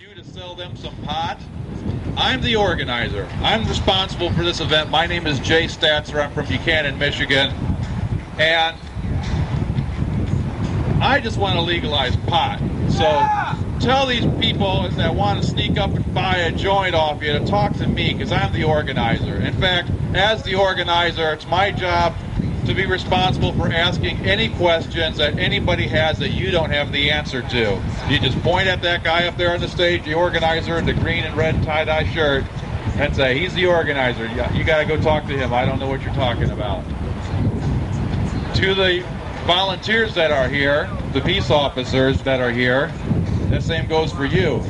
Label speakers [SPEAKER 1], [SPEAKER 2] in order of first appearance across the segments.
[SPEAKER 1] you to sell them some pot. I'm the organizer. I'm responsible for this event. My name is Jay Statzer. I'm from Buchanan, Michigan. And I just want to legalize pot. So tell these people that want to sneak up and buy a joint off you to talk to me, because I'm the organizer. In fact, as the organizer, it's my job to be responsible for asking any questions that anybody has that you don't have the answer to. You just point at that guy up there on the stage, the organizer in the green and red tie-dye shirt, and say, he's the organizer. You got to go talk to him. I don't know what you're talking about. To the volunteers that are here, the peace officers that are here, the same goes for you.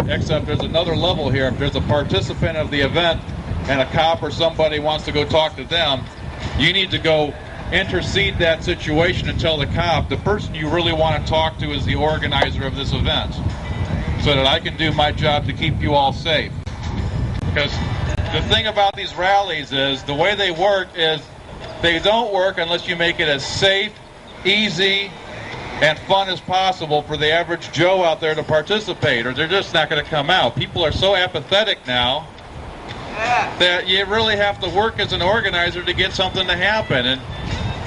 [SPEAKER 1] Except there's another level here. If there's a participant of the event and a cop or somebody wants to go talk to them, you need to go intercede that situation and tell the cop the person you really want to talk to is the organizer of this event, so that I can do my job to keep you all safe. Because the thing about these rallies is the way they work is they don't work unless you make it as safe, easy, and fun as possible for the average Joe out there to participate, or they're just not going to come out. People are so apathetic now that you really have to work as an organizer to get something to happen. And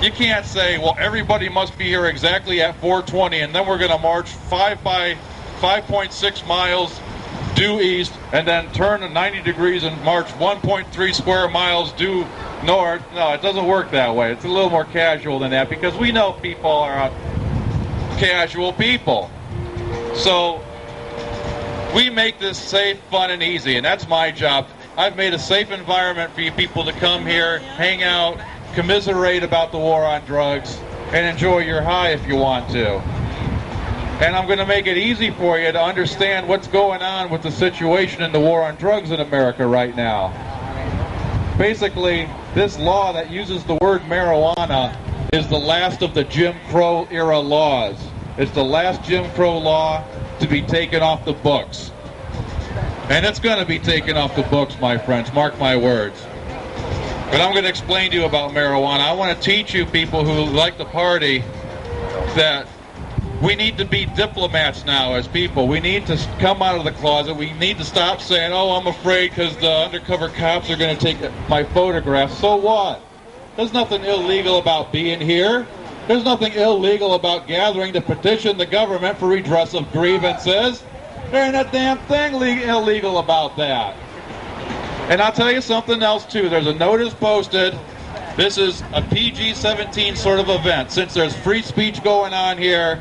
[SPEAKER 1] you can't say, well, everybody must be here exactly at 4:20, and then we're going to march 5.6 miles due east, and then turn 90 degrees and march 1.3 square miles due north. No, it doesn't work that way. It's a little more casual than that, because we know people are casual people. So we make this safe, fun, and easy, and that's my job. I've made a safe environment for you people to come here, hang out, commiserate about the war on drugs, and enjoy your high if you want to. And I'm going to make it easy for you to understand what's going on with the situation in the war on drugs in America right now. Basically, this law that uses the word marijuana is the last of the Jim Crow era laws. It's the last Jim Crow law to be taken off the books. And it's going to be taken off the books, my friends, mark my words. But I'm going to explain to you about marijuana. I want to teach you people who like to party that we need to be diplomats now as people. We need to come out of the closet. We need to stop saying, oh, I'm afraid because the undercover cops are going to take my photographs. So what? There's nothing illegal about being here. There's nothing illegal about gathering to petition the government for redress of grievances. There ain't a damn thing illegal about that. And I'll tell you something else too. There's a notice posted. This is a PG-17 sort of event. Since there's free speech going on here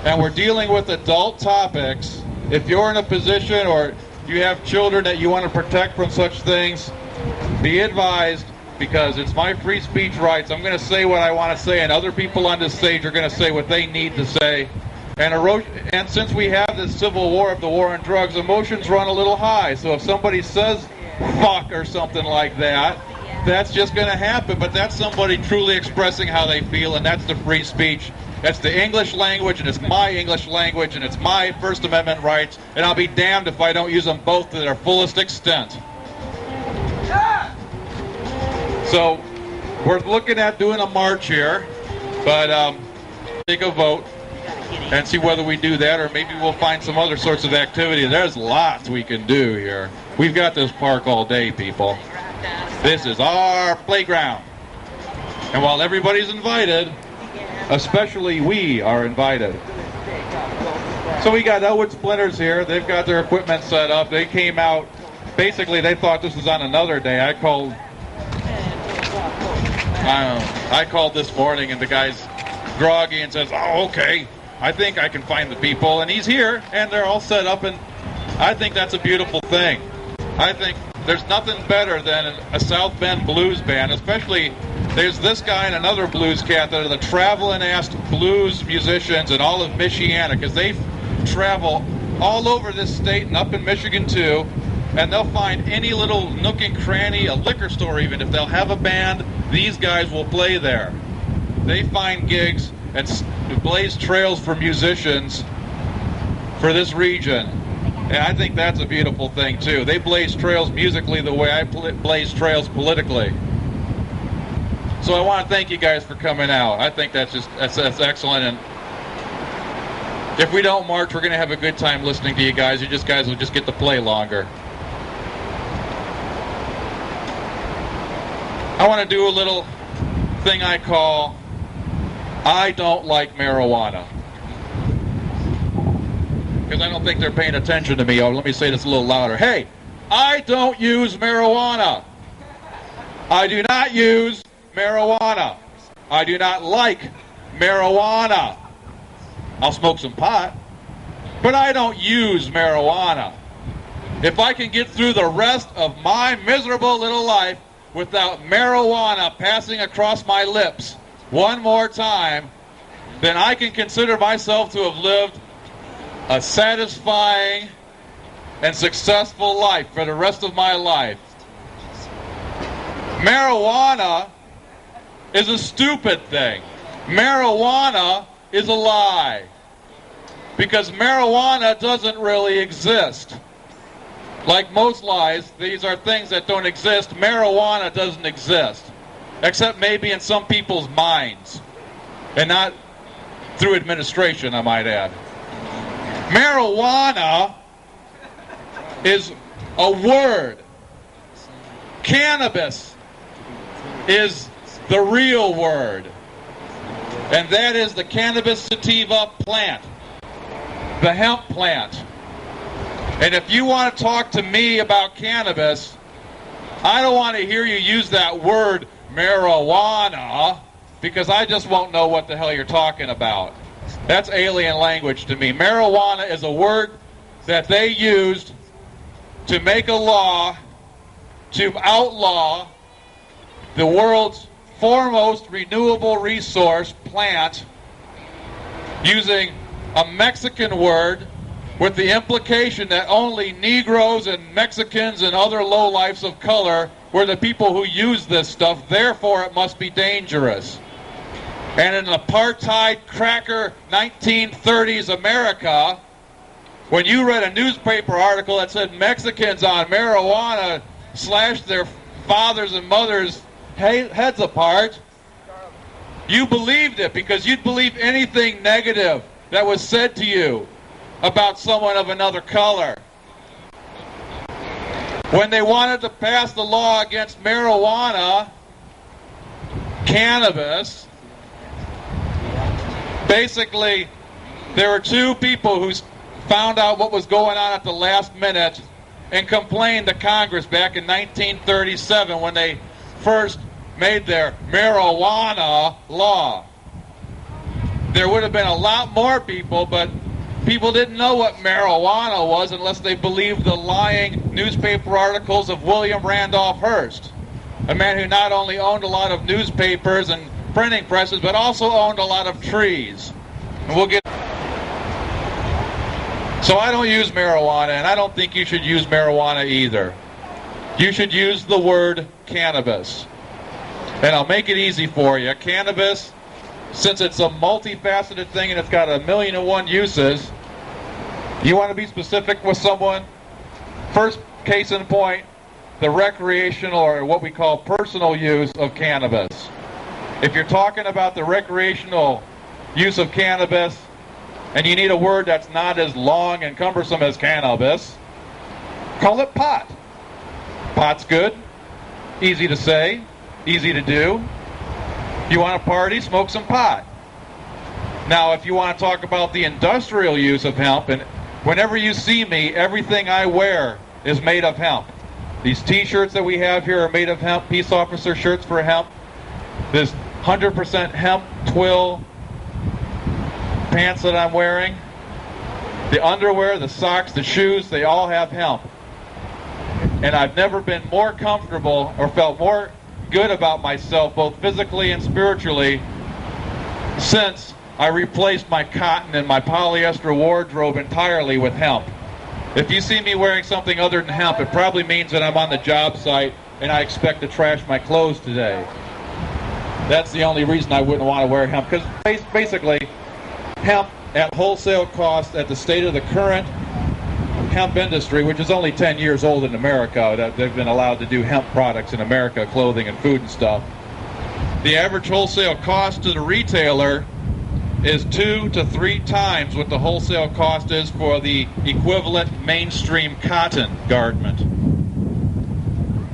[SPEAKER 1] and we're dealing with adult topics, if you're in a position or you have children that you want to protect from such things, be advised, because it's my free speech rights. I'm going to say what I want to say, and other people on this stage are going to say what they need to say. And since we have this civil war of the war on drugs, emotions run a little high. So if somebody says fuck or something like that, that's just going to happen. But that's somebody truly expressing how they feel, and that's the free speech. That's the English language, and it's my English language, and it's my First Amendment rights, and I'll be damned if I don't use them both to their fullest extent. So we're looking at doing a march here, but take a vote and see whether we do that, or maybe we'll find some other sorts of activity. There's lots we can do here. We've got this park all day, people. This is our playground. And while everybody's invited, especially we are invited. So we got Elwood Splinters here. They've got their equipment set up. They came out, basically they thought this was on another day. I called this morning, and the guy's groggy and says, oh, okay, I think I can find the people. And he's here, and they're all set up, and I think that's a beautiful thing. I think there's nothing better than a South Bend blues band, especially there's this guy and another blues cat that are the traveling-ass blues musicians in all of Michiana, because they travel all over this state and up in Michigan too, and they'll find any little nook and cranny, a liquor store even. If they'll have a band, these guys will play there. They find gigs and blaze trails for musicians for this region. And I think that's a beautiful thing too. They blaze trails musically the way I blaze trails politically. So I want to thank you guys for coming out. I think that's excellent. And If we don't march, we're going to have a good time listening to you guys. You guys will just get to play longer. I want to do a little thing I call I don't like marijuana. Because I don't think they're paying attention to me. Oh, let me say this a little louder. Hey, I don't use marijuana. I do not use marijuana. I do not like marijuana. I'll smoke some pot, but I don't use marijuana. If I can get through the rest of my miserable little life without marijuana passing across my lips one more time, then I can consider myself to have lived a satisfying and successful life for the rest of my life. Marijuana is a stupid thing. Marijuana is a lie. Because marijuana doesn't really exist. Like most lies, these are things that don't exist. Marijuana doesn't exist. Except maybe in some people's minds. And not through administration, I might add. Marijuana is a word. Cannabis is the real word. And that is the cannabis sativa plant. The hemp plant. And if you want to talk to me about cannabis, I don't want to hear you use that word marijuana, because I just won't know what the hell you're talking about. That's alien language to me. Marijuana is a word that they used to make a law to outlaw the world's foremost renewable resource plant using a Mexican word with the implication that only Negroes and Mexicans and other lowlifes of color were the people who use this stuff, therefore it must be dangerous. And in apartheid cracker 1930s America, when you read a newspaper article that said Mexicans on marijuana slashed their fathers and mothers' heads apart, you believed it, because you'd believe anything negative that was said to you about someone of another color. When they wanted to pass the law against marijuana, cannabis, basically there were two people who found out what was going on at the last minute and complained to Congress back in 1937 when they first made their marijuana law. There would have been a lot more people, but people didn't know what marijuana was unless they believed the lying newspaper articles of William Randolph Hearst, a man who not only owned a lot of newspapers and printing presses, but also owned a lot of trees. And we'll get. So I don't use marijuana, and I don't think you should use marijuana either. You should use the word cannabis. And I'll make it easy for you. Cannabis, since it's a multifaceted thing and it's got 1,000,001 uses, you want to be specific with someone? First case in point, the recreational, or what we call personal use of cannabis. If you're talking about the recreational use of cannabis, and you need a word that's not as long and cumbersome as cannabis, call it pot. Pot's good, easy to say, easy to do. You want to party, smoke some pot. Now, if you want to talk about the industrial use of hemp, and whenever you see me, everything I wear is made of hemp. These t-shirts that we have here are made of hemp, peace officer shirts for hemp. This 100% hemp twill pants that I'm wearing, the underwear, the socks, the shoes, they all have hemp. And I've never been more comfortable or felt more good about myself, both physically and spiritually, since I replaced my cotton and my polyester wardrobe entirely with hemp. If you see me wearing something other than hemp, it probably means that I'm on the job site and I expect to trash my clothes today. That's the only reason I wouldn't want to wear hemp, because basically hemp at wholesale cost at the state of the current hemp industry, which is only 10 years old in America, that they've been allowed to do hemp products in America, clothing and food and stuff. The average wholesale cost to the retailer is 2 to 3 times what the wholesale cost is for the equivalent mainstream cotton garment.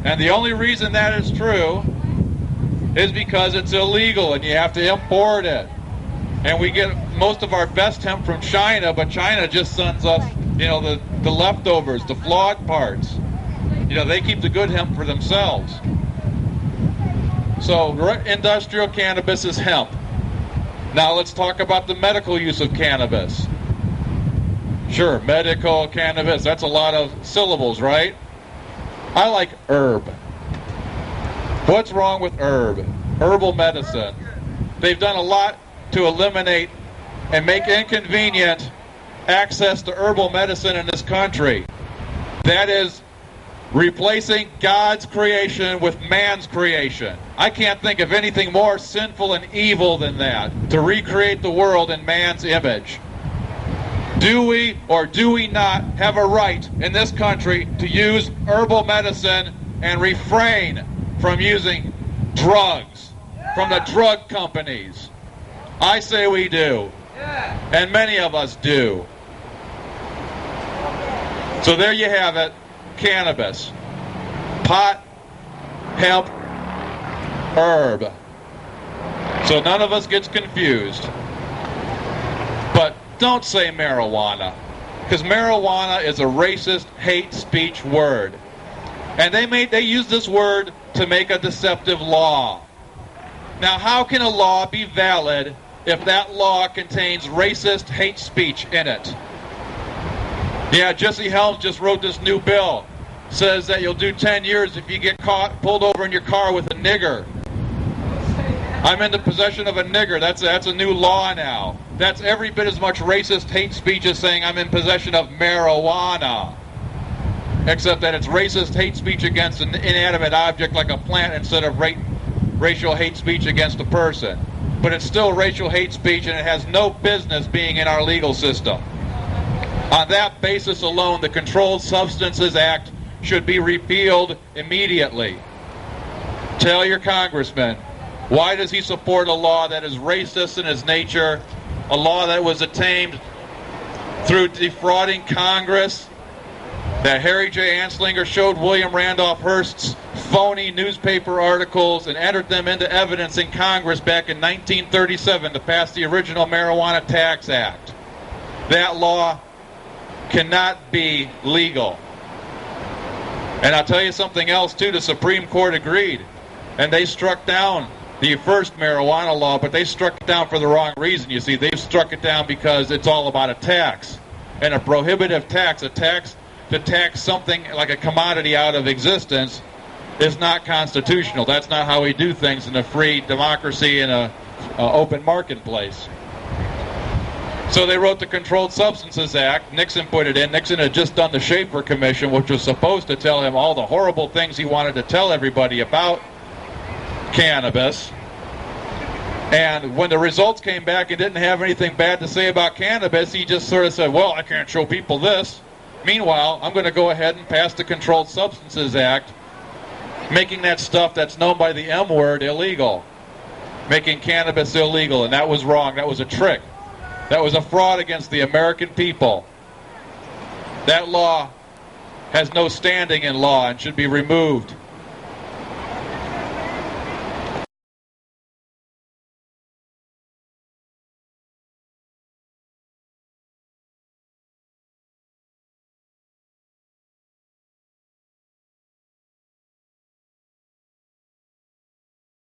[SPEAKER 1] And the only reason that is true is because it's illegal and you have to import it. And we get most of our best hemp from China, but China just sends us, the leftovers, the flawed parts. They keep the good hemp for themselves. So industrial cannabis is hemp. Now let's talk about the medical use of cannabis. Sure, medical cannabis, that's a lot of syllables, right? I like herb. What's wrong with herb? Herbal medicine. They've done a lot to eliminate and make inconvenient access to herbal medicine in this country. That is replacing God's creation with man's creation. I can't think of anything more sinful and evil than that, to recreate the world in man's image. Do we or do we not have a right in this country to use herbal medicine and refrain from using drugs from the drug companies? I say we do, and many of us do. So there you have it, cannabis, pot, hemp, herb. So none of us gets confused. But don't say marijuana, because marijuana is a racist hate speech word. And they use this word to make a deceptive law. Now, how can a law be valid if that law contains racist hate speech in it? Yeah, Jesse Helms just wrote this new bill. Says that you'll do 10 years if you get pulled over in your car with a nigger. I'm in the possession of a nigger. That's a new law now. That's every bit as much racist hate speech as saying I'm in possession of marijuana. Except that it's racist hate speech against an inanimate object like a plant instead of racial hate speech against a person. But it's still racial hate speech, and it has no business being in our legal system. On that basis alone, the Controlled Substances Act should be repealed immediately. Tell your congressman, why does he support a law that is racist in its nature, a law that was attained through defrauding Congress, that Harry J. Anslinger showed William Randolph Hearst's phony newspaper articles and entered them into evidence in Congress back in 1937 to pass the original Marijuana Tax Act. That law cannot be legal. And I'll tell you something else too, the Supreme Court agreed, and they struck down the first marijuana law, but they struck it down for the wrong reason. You see, they struck it down because it's all about a tax, and a prohibitive tax, to tax something like a commodity out of existence is not constitutional. That's not how we do things in a free democracy in a open marketplace. So they wrote the Controlled Substances Act. Nixon put it in. Nixon had just done the Schaefer Commission, which was supposed to tell him all the horrible things he wanted to tell everybody about cannabis. And when the results came back and didn't have anything bad to say about cannabis, he just sort of said, well, I can't show people this. Meanwhile, I'm going to go ahead and pass the Controlled Substances Act, making that stuff that's known by the M word illegal, making cannabis illegal, and that was wrong. That was a trick. That was a fraud against the American people. That law has no standing in law and should be removed.